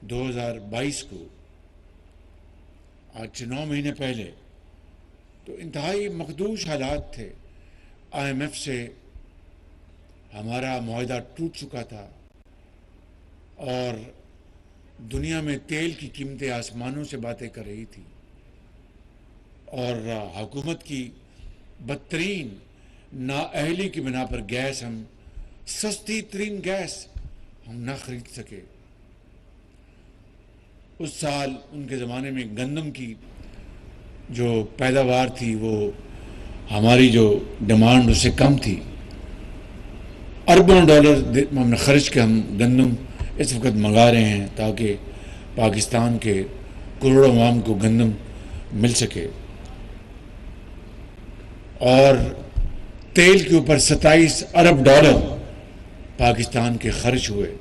2022 کو، آج سے 9 مہینے پہلے، تو انتہائی مخدوش حالات تھے۔ IMF سے ہمارا معاہدہ ٹوٹ چکا تھا اور دنیا میں تیل کی قیمتیں آسمانوں سے باتیں کر رہی تھی، اور حکومت کی بدترین نااہلی کی بنا پر گیس، ہم سستی ترین گیس ہم نہ خرید سکے۔ اس سال ان کے زمانے میں گندم کی جو پیداوار تھی وہ ہماری جو ڈیمانڈ اس سے کم تھی۔ اربوں ڈالر ہم نے خرچ کے ہم گندم اس وقت منگا رہے ہیں تاکہ پاکستان کے کروڑوں عوام کو گندم مل سکے، اور تیل کے اوپر 27 ارب ڈالر پاکستان کے خرچ ہوئے،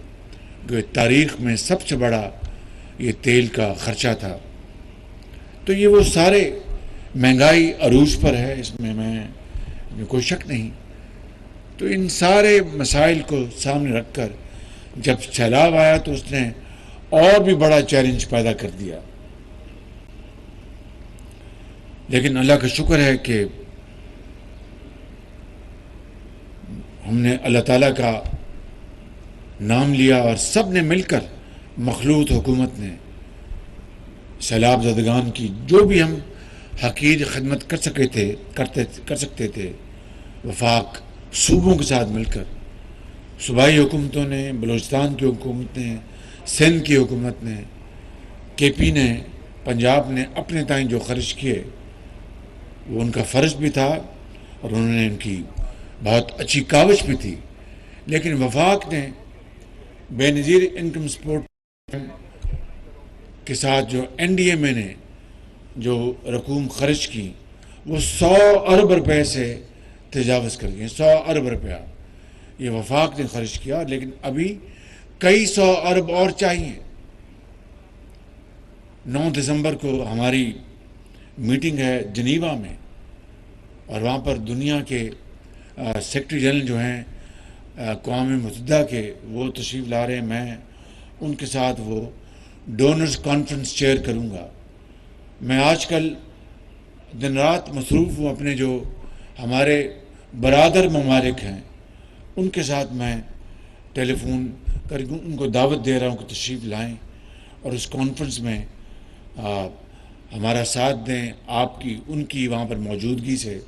جو تاریخ میں سب سے بڑا یہ تیل کا خرچہ تھا۔ تو یہ وہ سارے مہنگائی عروج پر ہے، اس میں کوئی شک نہیں۔ تو ان سارے مسائل کو سامنے رکھ کر جب سیلاب آیا تو اس نے اور بھی بڑا چیلنج پیدا کر دیا، لیکن اللہ کا شکر ہے کہ ہم نے اللہ تعالیٰ کا نام لیا اور سب نے مل کر، مخلوط حکومت نے سیلاب زدگان کی جو بھی ہم حقیر خدمت کر سکتے تھے، وفاق صوبوں کے ساتھ مل کر، صوبائی حکومتوں نے، بلوچستان کی حکومت نے، سندھ کی حکومت نے، KP نے، پنجاب نے اپنے تائیں جو خرچ کیے وہ ان کا فرض بھی تھا، اور انہوں نے ان کی بہت اچھی کاوش بھی تھی۔ لیکن وفاق نے بے نظیر انکم سپورٹ کے ساتھ جو NDMA نے جو رقوم خرچ کی وہ 100 ارب روپے سے تجاوز کر گئے۔ 100 ارب روپیہ یہ وفاق نے خرچ کیا، لیکن ابھی کئی 100 ارب اور چاہیے۔ 9 دسمبر کو ہماری میٹنگ ہے جنیوا میں، اور وہاں پر دنیا کے سیکرٹری جنرل جو ہیں اقوام متحدہ کے، وہ تشریف لا رہے ہیں۔ میں ان کے ساتھ وہ ڈونرز کانفرنس چیئر کروں گا۔ میں آج کل دن رات مصروف ہوں، اپنے جو ہمارے برادر ممالک ہیں ان کے ساتھ میں ٹیلی فون کر ان کو دعوت دے رہا ہوں کہ تشریف لائیں اور اس کانفرنس میں ہمارا ساتھ دیں۔ آپ کی، ان کی وہاں پر موجودگی سے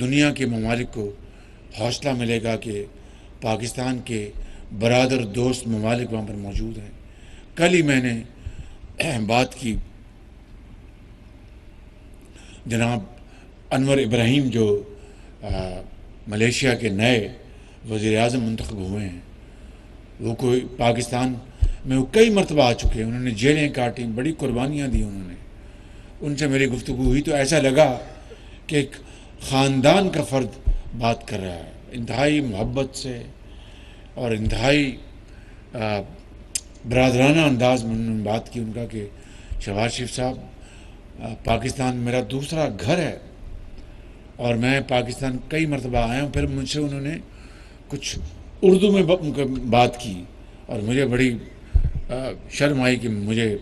دنیا کے ممالک کو حوصلہ ملے گا کہ پاکستان کے برادر دوست ممالک وہاں پر موجود ہیں۔ کل ہی میں نے بات کی جناب انور ابراہیم جو ملیشیا کے نئے وزیر اعظم منتخب ہوئے ہیں، وہ کوئی پاکستان میں وہ کئی مرتبہ آ چکے ہیں، انہوں نے جیلیں کاٹیں، بڑی قربانیاں دی انہوں نے۔ ان سے میری گفتگو ہوئی تو ایسا لگا کہ ایک خاندان کا فرد بات کر رہا ہے، انتہائی محبت سے اور انتہائی برادرانہ انداز میں انہوں نے بات کی۔ ان کا کہ شہباز شریف صاحب، پاکستان میرا دوسرا گھر ہے، اور میں پاکستان کئی مرتبہ آیا ہوں۔ پھر مجھ سے انہوں نے کچھ اردو میں بات کی، اور مجھے بڑی شرم آئی کہ مجھے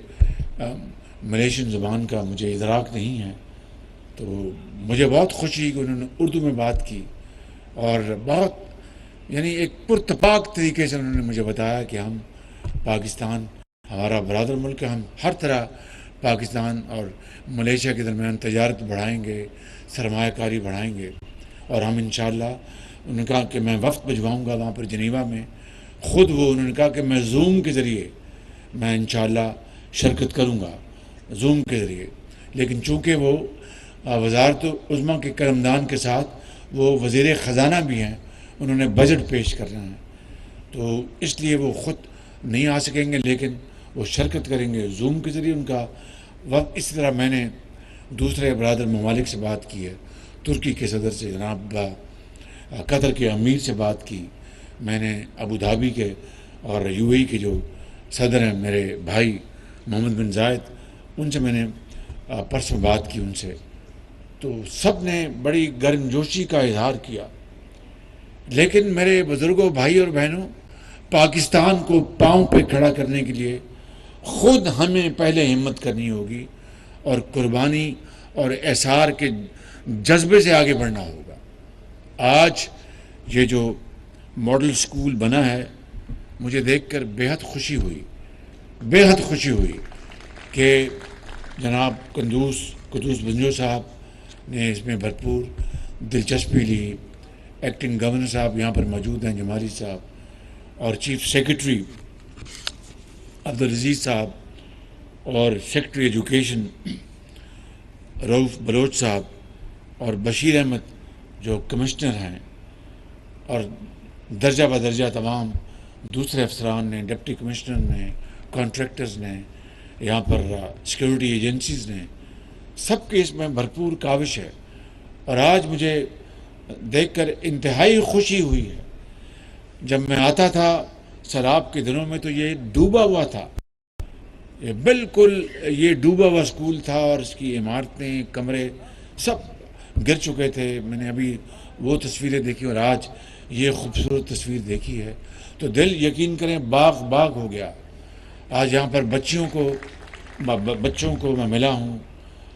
ملیشین زبان کا مجھے ادراک نہیں ہے، تو مجھے بہت خوشی کہ انہوں نے اردو میں بات کی، اور بہت یعنی ایک پرتپاک طریقے سے انہوں نے مجھے بتایا کہ ہم پاکستان ہمارا برادر ملک ہے، ہم ہر طرح پاکستان اور ملیشیا کے درمیان تجارت بڑھائیں گے، سرمایہ کاری بڑھائیں گے، اور ہم انشاءاللہ، انہوں نے کہا کہ میں وفد بھجواؤں گا وہاں پر جنیوا میں، خود وہ انہوں نے کہا کہ میں زوم کے ذریعے میں انشاءاللہ شرکت کروں گا، زوم کے ذریعے۔ لیکن چونکہ وہ وزارت عظمیٰ کے قلمدان کے ساتھ وہ وزیر خزانہ بھی ہیں، انہوں نے بجٹ پیش کرنا ہے، تو اس لیے وہ خود نہیں آ سکیں گے، لیکن وہ شرکت کریں گے زوم کے ذریعے ان کا وقت۔ اسی طرح میں نے دوسرے برادر ممالک سے بات کی ہے، ترکی کے صدر سے، جناب قطر کے امیر سے بات کی، میں نے ابوظہبی کے اور UAE کے جو صدر ہیں میرے بھائی محمد بن زائد، ان سے میں نے پرسوں بات کی ان سے، تو سب نے بڑی گرم جوشی کا اظہار کیا۔ لیکن میرے بزرگوں، بھائی اور بہنوں، پاکستان کو پاؤں پہ کھڑا کرنے کے لیے خود ہمیں پہلے ہمت کرنی ہوگی اور قربانی اور احسار کے جذبے سے آگے بڑھنا ہوگا۔ آج یہ جو ماڈل اسکول بنا ہے، مجھے دیکھ کر بے حد خوشی ہوئی کہ جناب قدوس بنجو صاحب نے اس میں بھرپور دلچسپی لی۔ ایکٹنگ گورنر صاحب یہاں پر موجود ہیں، جمالی صاحب، اور چیف سیکرٹری عبدالعزیز صاحب، اور سیکرٹری ایجوکیشن رؤف بلوچ صاحب، اور بشیر احمد جو کمشنر ہیں، اور درجہ بدرجہ تمام دوسرے افسران نے، ڈپٹی کمشنر نے، کانٹریکٹرز نے، یہاں پر سیکیورٹی ایجنسیز نے، سب کی اس میں بھرپور کاوش ہے۔ اور آج مجھے دیکھ کر انتہائی خوشی ہوئی ہے۔ جب میں آتا تھا سیلاب کے دنوں میں تو یہ ڈوبا ہوا تھا، یہ بالکل یہ ڈوبا ہوا اسکول تھا، اور اس کی عمارتیں، کمرے سب گر چکے تھے۔ میں نے ابھی وہ تصویریں دیکھی اور آج یہ خوبصورت تصویر دیکھی ہے تو دل یقین کریں باغ ہو گیا۔ آج یہاں پر بچوں کو میں ملا ہوں،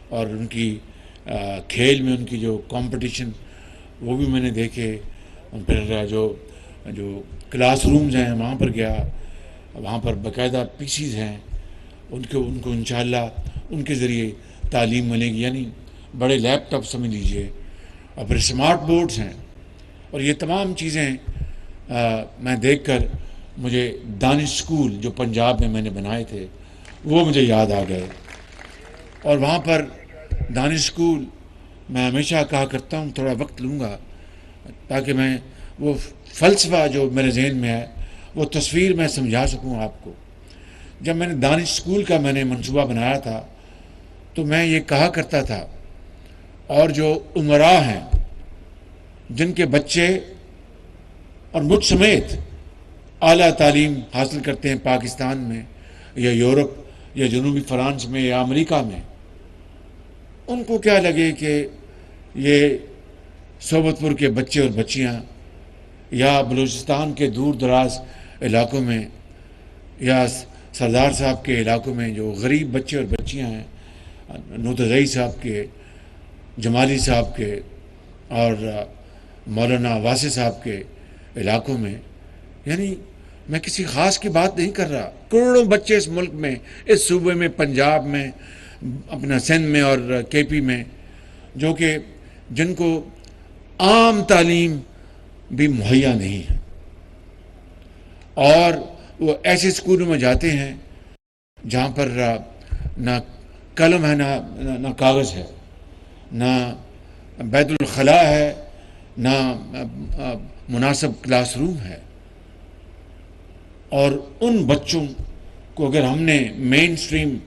اور ان کی کھیل میں ان کی جو کمپٹیشن وہ بھی میں نے دیکھے۔ پھر جو کلاس رومز ہیں وہاں پر گیا، وہاں پر باقاعدہ پیسیز ہیں، ان کو انشاءاللہ ان کے ذریعے تعلیم ملے گی، یعنی بڑے لیپ ٹاپ سمجھ لیجئے، اور پھر اسمارٹ بورڈز ہیں، اور یہ تمام چیزیں میں دیکھ کر مجھے دانش اسکول جو پنجاب میں نے بنائے تھے وہ مجھے یاد آ گئے۔ اور وہاں پر دانش اسکول میں ہمیشہ کہا کرتا ہوں، تھوڑا وقت لوں گا تاکہ میں وہ فلسفہ جو میرے ذہن میں ہے وہ تصویر میں سمجھا سکوں آپ کو۔ جب میں نے دانش اسکول کا میں نے منصوبہ بنایا تھا تو میں یہ کہا کرتا تھا، اور جو امراء ہیں جن کے بچے اور مجھ سمیت اعلیٰ تعلیم حاصل کرتے ہیں پاکستان میں یا یورپ یا جنوبی فرانس میں یا امریکہ میں، ان کو کیا لگے کہ یہ صوبت پور کے بچے اور بچیاں یا بلوچستان کے دور دراز علاقوں میں یا سردار صاحب کے علاقوں میں جو غریب بچے اور بچیاں ہیں، نوتزئی صاحب کے، جمالی صاحب کے، اور مولانا واسع صاحب کے علاقوں میں، یعنی میں کسی خاص کی بات نہیں کر رہا، کروڑوں بچے اس ملک میں، اس صوبے میں، پنجاب میں، اپنا سندھ میں اور کے پی میں، جو کہ جن کو عام تعلیم بھی مہیا نہیں ہے، اور وہ ایسے اسکولوں میں جاتے ہیں جہاں پر نہ قلم ہے، نہ کاغذ ہے، نہ بیت الخلاء ہے، نہ مناسب کلاس روم ہے۔ اور ان بچوں کو اگر ہم نے مین سٹریم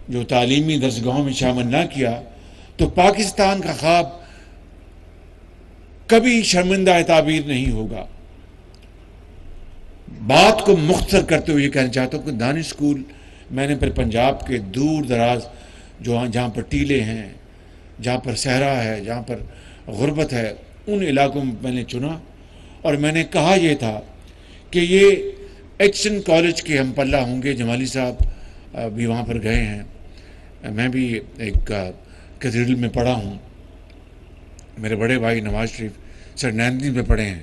جو تعلیمی درسگاہوں میں شامل نہ کیا تو پاکستان کا خواب کبھی شرمندہ تعبیر نہیں ہوگا۔ بات کو مختصر کرتے ہوئے یہ کہنا چاہتا ہوں کہ دانش اسکول میں نے پھر پنجاب کے دور دراز جہاں پر ٹیلے ہیں، جہاں پر صحرا ہے، جہاں پر غربت ہے، ان علاقوں میں نے چنا، اور میں نے کہا یہ تھا کہ یہ ایچسن کالج کے ہم پلہ ہوں گے۔ جمالی صاحب بھی وہاں پر گئے ہیں، میں بھی ایک کیتھیڈرل میں پڑھا ہوں، میرے بڑے بھائی نواز شریف سر نائنٹین میں پڑھے ہیں،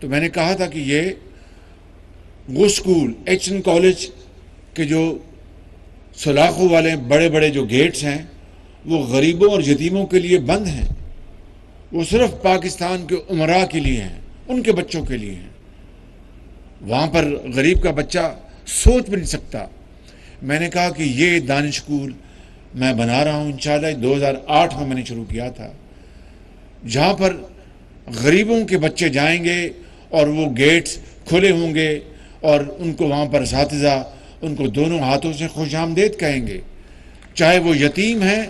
تو میں نے کہا تھا کہ یہ وہ اسکول ایچسن کالج کے جو سلاخوں والے بڑے بڑے جو گیٹس ہیں وہ غریبوں اور یتیموں کے لیے بند ہیں، وہ صرف پاکستان کے امراء کے لیے ہیں، ان کے بچوں کے لیے ہیں۔ وہاں پر غریب کا بچہ سوچ بھی نہیں سکتا۔ میں نے کہا کہ یہ دانش اسکول میں بنا رہا ہوں انشاءاللہ، 2008 میں نے شروع کیا تھا، جہاں پر غریبوں کے بچے جائیں گے اور وہ گیٹس کھلے ہوں گے، اور ان کو وہاں پر اساتذہ ان کو دونوں ہاتھوں سے خوش آمدید کہیں گے، چاہے وہ یتیم ہیں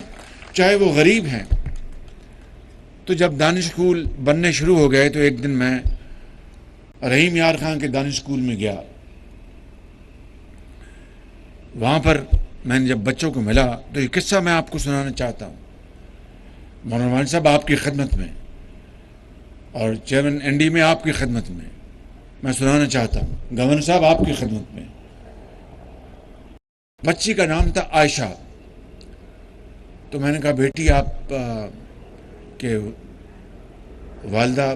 چاہے وہ غریب ہیں۔ تو جب دانش اسکول بننے شروع ہو گئے تو ایک دن میں رحیم یار خان کے دانش اسکول میں گیا، وہاں پر میں نے جب بچوں کو ملا تو یہ قصہ میں آپ کو سنانا چاہتا ہوں۔ مولانا وانی صاحب آپ کی خدمت میں اور چیئرمین این ڈی میں آپ کی خدمت میں سنانا چاہتا ہوں، گورنر صاحب آپ کی خدمت میں۔ بچی کا نام تھا عائشہ. تو میں نے کہا بیٹی آپ کہ والدہ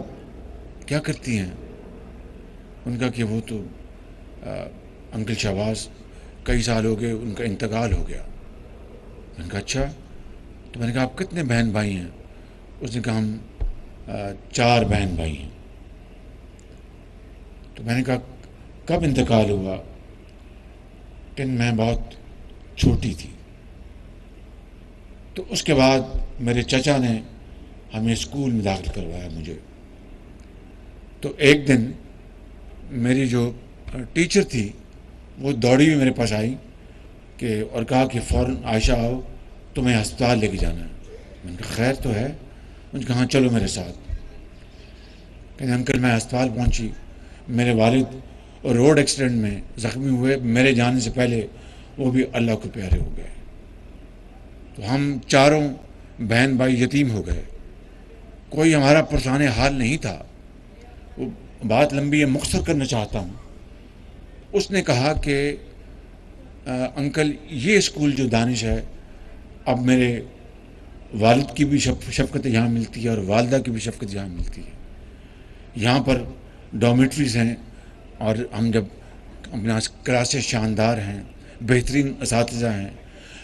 کیا کرتی ہیں؟ ان کا کہ وہ تو انکل شہباز کئی سال ہو گئے ان کا انتقال ہو گیا. میں نے کہا اچھا. تو میں نے کہا آپ کتنے بہن بھائی ہیں؟ اس نے کہا ہم 4 بہن بھائی ہیں. تو میں نے کہا کب انتقال ہوا؟ کہ میں بہت چھوٹی تھی. تو اس کے بعد میرے چچا نے ہمیں اسکول میں داخل کروایا مجھے. تو ایک دن میری جو ٹیچر تھی وہ دوڑی ہوئی میرے پاس آئی کہ اور کہا کہ فوراً عائشہ آؤ تمہیں ہسپتال لے کے جانا ہے. میں نے کہا خیر تو ہے؟ ان کہا ہاں چلو میرے ساتھ. کہ انکل میں ہسپتال پہنچی. میرے والد روڈ ایکسیڈنٹ میں زخمی ہوئے. میرے جانے سے پہلے وہ بھی اللہ کو پیارے ہو گئے. تو ہم 4 بہن بھائی یتیم ہو گئے. کوئی ہمارا پرسان حال نہیں تھا. وہ بات لمبی ہے مختصر کرنا چاہتا ہوں. اس نے کہا کہ انکل یہ اسکول جو دانش ہے اب میرے والد کی بھی شفقت یہاں ملتی ہے اور والدہ کی بھی شفقت یہاں ملتی ہے. یہاں پر ڈومیٹریز ہیں اور ہم جب اپنا کلاسیں شاندار ہیں, بہترین اساتذہ ہیں.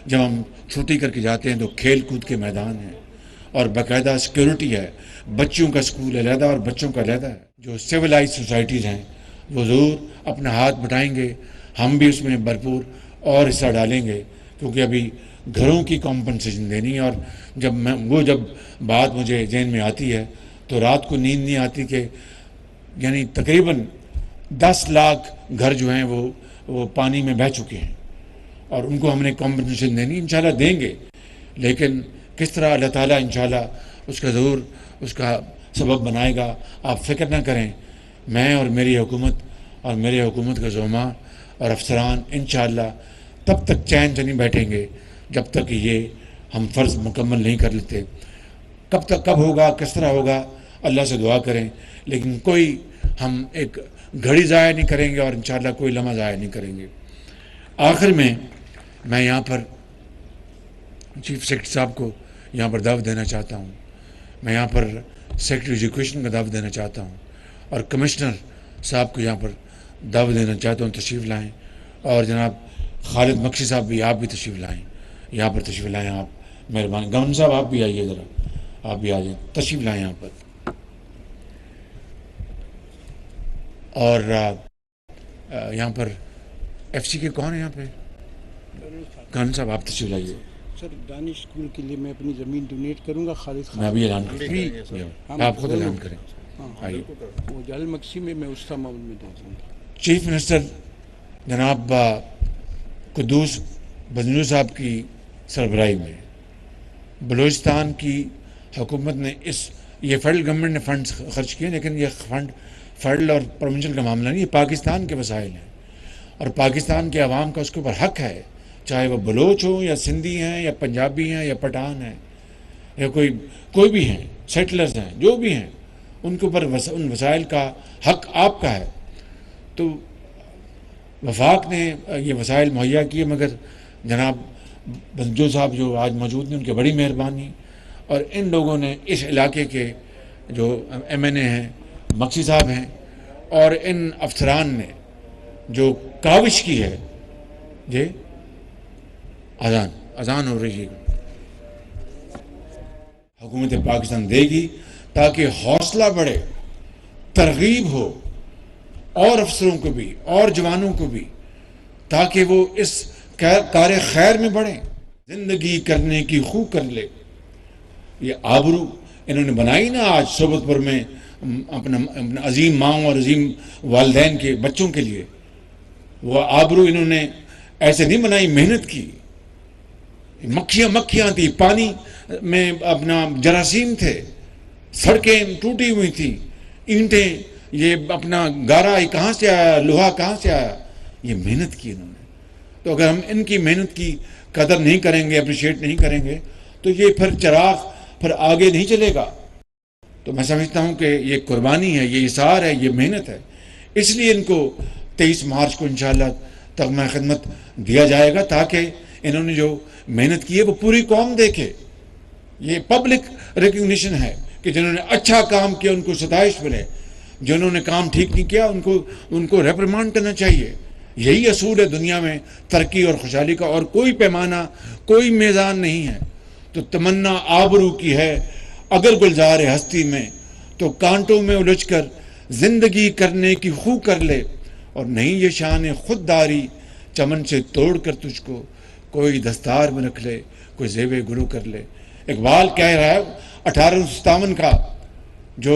جب ہم چھٹی کر کے جاتے ہیں تو کھیل کود کے میدان ہیں اور باقاعدہ سیکورٹی ہے. بچوں کا اسکول علیحدہ اور بچوں کا علیحدہ ہے. جو سویلائز سوسائٹیز ہیں وہ ضرور اپنا ہاتھ بٹائیں گے. ہم بھی اس میں بھرپور اور حصہ ڈالیں گے کیونکہ ابھی گھروں کی کمپنسیشن دینی ہے. اور جب بات مجھے ذہن میں آتی ہے تو رات کو نیند نہیں آتی کہ یعنی تقریباً 10 لاکھ گھر جو ہیں وہ پانی میں بہہ چکے ہیں اور ان کو ہم نے کمپنسیشن دینی. انشاءاللہ دیں گے لیکن کس طرح اللہ تعالیٰ انشاءاللہ اس کا ضرور اس کا سبب بنائے گا. آپ فکر نہ کریں. میں اور میری حکومت کا زعماء اور افسران انشاءاللہ تب تک چین سے نہیں بیٹھیں گے جب تک یہ ہم فرض مکمل نہیں کر لیتے. کب ہوگا کس طرح ہوگا اللہ سے دعا کریں لیکن ہم ایک گھڑی ضائع نہیں کریں گے اور انشاءاللہ کوئی لمحہ ضائع نہیں کریں گے. آخر میں یہاں پر چیف سیکرٹری صاحب کو یہاں پر دعوت دینا چاہتا ہوں. میں یہاں پر سیکرٹری ایجوکیشن کا دعوت دینا چاہتا ہوں اور کمشنر صاحب کو یہاں پر دعوت دینا چاہتا ہوں تشریف لائیں. اور جناب خالد مکشی صاحب بھی آپ بھی تشریف لائیں. یہاں پر تشریف لائیں آپ مہربانی. گورنر صاحب آپ بھی آئیے ذرا. آپ بھی آ جائیں تشریف لائیں یہاں پر. اور یہاں پر ایف سی کے کون ہیں یہاں پہ؟ گورنر صاحب آپ تشریف لائیے. سر دانش اسکول کے لیے میں اپنی زمین ڈونیٹ کروں گا. خالد میں ابھی اعلان کروں. آپ خود اعلان کریں. آئیے. وہ جال مکسی میں اس کا معاون میں دے دوں گا. چیف منسٹر جناب قدوس بزنور صاحب کی سربراہی میں بلوچستان کی حکومت نے یہ فیڈرل گورنمنٹ نے فنڈز خرچ کیے لیکن یہ فنڈ فیڈرل اور پروونشل کا معاملہ نہیں. یہ پاکستان کے وسائل ہیں اور پاکستان کے عوام کا اس کے اوپر حق ہے چاہے وہ بلوچ ہوں یا سندھی ہیں یا پنجابی ہیں یا پٹھان ہیں یا کوئی بھی ہیں سیٹلرز ہیں جو بھی ہیں ان کے اوپر ان وسائل کا حق آپ کا ہے. تو وفاق نے یہ وسائل مہیا کیے مگر جناب بنجو صاحب جو آج موجود ہیں ان کی بڑی مہربانی اور ان لوگوں نے اس علاقے کے جو ایم این اے ہیں مکسی صاحب ہیں اور ان افسران نے جو کاوش کی ہے. جی اذان ہو رہی ہے. حکومت پاکستان دے گی تاکہ حوصلہ بڑھے, ترغیب ہو اور افسروں کو بھی اور جوانوں کو بھی تاکہ وہ اس کار خیر میں بڑھیں. زندگی کرنے کی خو کر لے. یہ آبرو انہوں نے بنائی نا آج صحبت پر میں اپنا عظیم ماؤں اور عظیم والدین کے بچوں کے لیے. وہ آبرو انہوں نے ایسے نہیں بنائی, محنت کی. مکھیاں تھی, پانی میں اپنا جراثیم تھے, سڑکیں ٹوٹی ہوئی تھیں, اینٹیں, یہ اپنا گارا کہاں سے آیا, لوہا کہاں سے آیا. یہ محنت کی انہوں نے. تو اگر ہم ان کی محنت کی قدر نہیں کریں گے, اپریشیٹ نہیں کریں گے تو یہ چراغ پھر آگے نہیں چلے گا. تو میں سمجھتا ہوں کہ یہ قربانی ہے, یہ اثار ہے, یہ محنت ہے. اس لیے ان کو 23 مارچ کو انشاءاللہ تمغہ خدمت دیا جائے گا تاکہ انہوں نے جو محنت کی ہے وہ پوری قوم دیکھے. یہ پبلک ریکگنیشن ہے کہ جنہوں نے اچھا کام کیا ان کو ستائش ملے, جنہوں نے کام ٹھیک نہیں کیا ان کو ریپریمانڈ کرنا چاہیے. یہی اصول ہے دنیا میں ترقی اور خوشحالی کا, اور کوئی پیمانہ, کوئی میزان نہیں ہے. تو تمنا آبرو کی ہے اگر گلزار ہستی میں, تو کانٹوں میں الجھ کر زندگی کرنے کی خو کر لے, اور نہیں یہ شان خودداری چمن سے توڑ کر تجھ کو کوئی دستار میں رکھ لے, کوئی زیب گلو کر لے. اقبال کہہ رہا ہے 1857 کا جو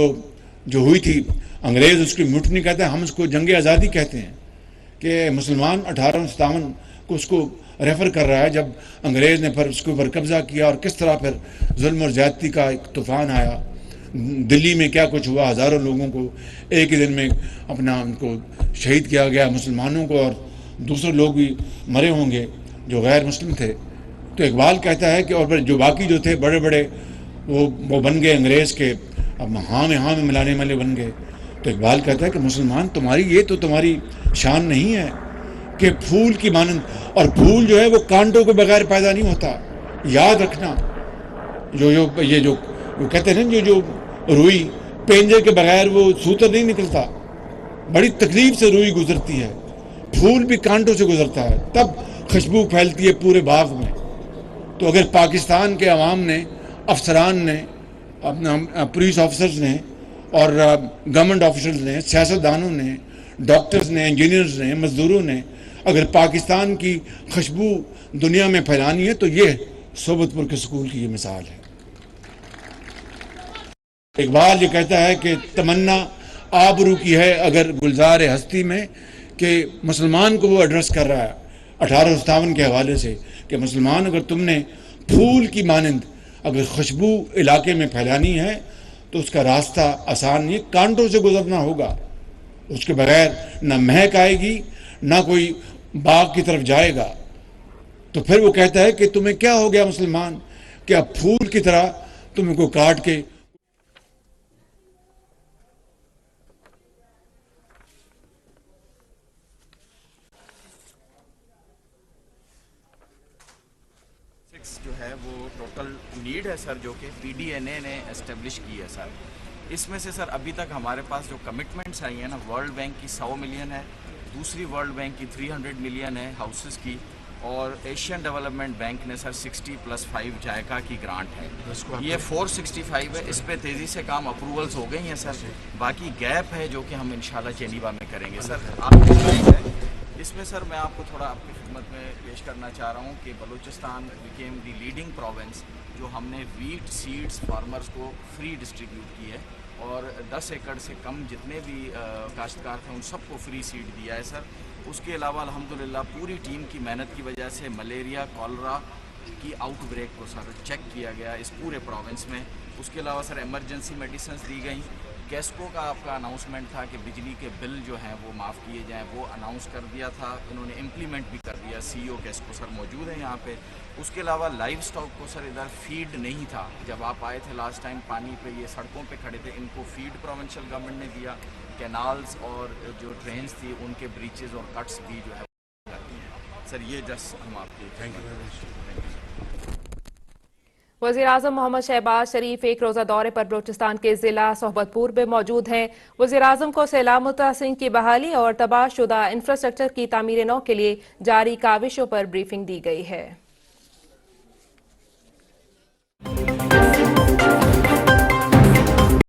ہوئی تھی, انگریز اس کی مٹنی کہتے ہیں, ہم اس کو جنگ آزادی کہتے ہیں, کہ مسلمان 1857 کو اس کو ریفر کر رہا ہے جب انگریز نے پھر اس کے اوپر قبضہ کیا, اور کس طرح پھر ظلم اور زیادتی کا ایک طوفان آیا. دلی میں کیا کچھ ہوا, ہزاروں لوگوں کو ایک ہی دن میں ان کو شہید کیا گیا, مسلمانوں کو, اور دوسرے لوگ بھی مرے ہوں گے جو غیر مسلم تھے. تو اقبال کہتا ہے کہ اور جو باقی جو تھے بڑے بڑے وہ بن گئے انگریز کے, اب ہاں میں ملانے والے بن گئے. تو اقبال کہتا ہے کہ مسلمان یہ تو تمہاری شان نہیں ہے کہ پھول کی مانند, اور پھول جو ہے وہ کانٹوں کے بغیر پیدا نہیں ہوتا. یاد رکھنا, جو کہتے ہیں نا, جو روئی پینجے کے بغیر وہ سوتر نہیں نکلتا, بڑی تکلیف سے روئی گزرتی ہے. پھول بھی کانٹوں سے گزرتا ہے, تب خوشبو پھیلتی ہے پورے باغ میں. تو اگر پاکستان کے عوام نے, افسران نے, اپنا پولیس آفیسرز نے, اور گورنمنٹ آفیسرز نے, سیاستدانوں نے, ڈاکٹرز نے, انجینئرز نے, مزدوروں نے, اگر پاکستان کی خوشبو دنیا میں پھیلانی ہے تو یہ صحبت پور کے سکول کی یہ مثال ہے. اقبال یہ کہتا ہے کہ تمنا آبرو کی ہے اگر گلزار ہستی میں, کہ مسلمان کو وہ ایڈریس کر رہا ہے 1857 کے حوالے سے, کہ مسلمان اگر تم نے پھول کی مانند اگر خوشبو علاقے میں پھیلانی ہے تو اس کا راستہ آسان نہیں, کانٹوں سے گزرنا ہوگا. اس کے بغیر نہ مہک آئے گی, نہ کوئی باغ کی طرف جائے گا. تو پھر وہ کہتا ہے کہ تمہیں کیا ہو گیا مسلمان, کہ اب پھول کی طرح تمہیں کو کاٹ کے جو ہے وہ ٹوٹل نیڈ ہے سر, جو کہ پی ڈی این اے نے اسٹیبلش کی ہے سر. اس میں سے سر ابھی تک ہمارے پاس جو کمٹمنٹس آئی ہیں نا, ورلڈ بینک کی 100 ملین ہے, دوسری ورلڈ بینک کی 300 ملین ہے ہاؤسز کی, اور ایشین ڈیولپمنٹ بینک نے سر 60+5 جائکا کی گرانٹ ہے. یہ 465 ہے. اس پہ تیزی سے کام اپروولز ہو گئی ہیں سر. باقی گیپ ہے جو کہ ہم انشاءاللہ جنیوا میں کریں گے سر. اس میں سر میں آپ کو تھوڑا آپ کی خدمت میں پیش کرنا چاہ رہا ہوں کہ Balochistan became the leading province, جو ہم نے ویٹ سیڈز فارمرز کو فری ڈسٹریبیوٹ کی ہے, اور 10 ایکڑ سے کم جتنے بھی کاشتکار تھے ان سب کو فری سیڈ دیا ہے سر. اس کے علاوہ الحمدللہ پوری ٹیم کی محنت کی وجہ سے ملیریا, کالرا کی آؤٹ بریک کو سر چیک کیا گیا اس پورے پروونس میں. اس کے علاوہ سر ایمرجنسی میڈیسنز دی گئیں. کیسکو کا آپ کا اناؤنسمنٹ تھا کہ بجلی کے بل جو ہیں وہ معاف کیے جائیں, وہ اناؤنس کر دیا تھا, انہوں نے امپلیمنٹ بھی کر دیا. سی او کیسکو سر موجود ہیں یہاں پہ. اس کے علاوہ لائیو سٹاک کو سر ادھر فیڈ نہیں تھا, جب آپ آئے تھے لاسٹ ٹائم پانی پہ یہ سڑکوں پہ کھڑے تھے, ان کو فیڈ پروونشل گورنمنٹ نے دیا. کینالز اور جو ڈرینز تھی ان کے بریچز اور کٹس بھی جو ہے سر. یہ جسٹ ہم آپ کے تھینک یو ویری مچ. وزیراعظم محمد شہباز شریف ایک روزہ دورے پر بلوچستان کے ضلع صحبت پور میں موجود ہیں. وزیراعظم کو سیلاب متاثرین کی بحالی اور تباہ شدہ انفراسٹرکچر کی تعمیر نو کے لیے جاری کاوشوں پر بریفنگ دی گئی ہے.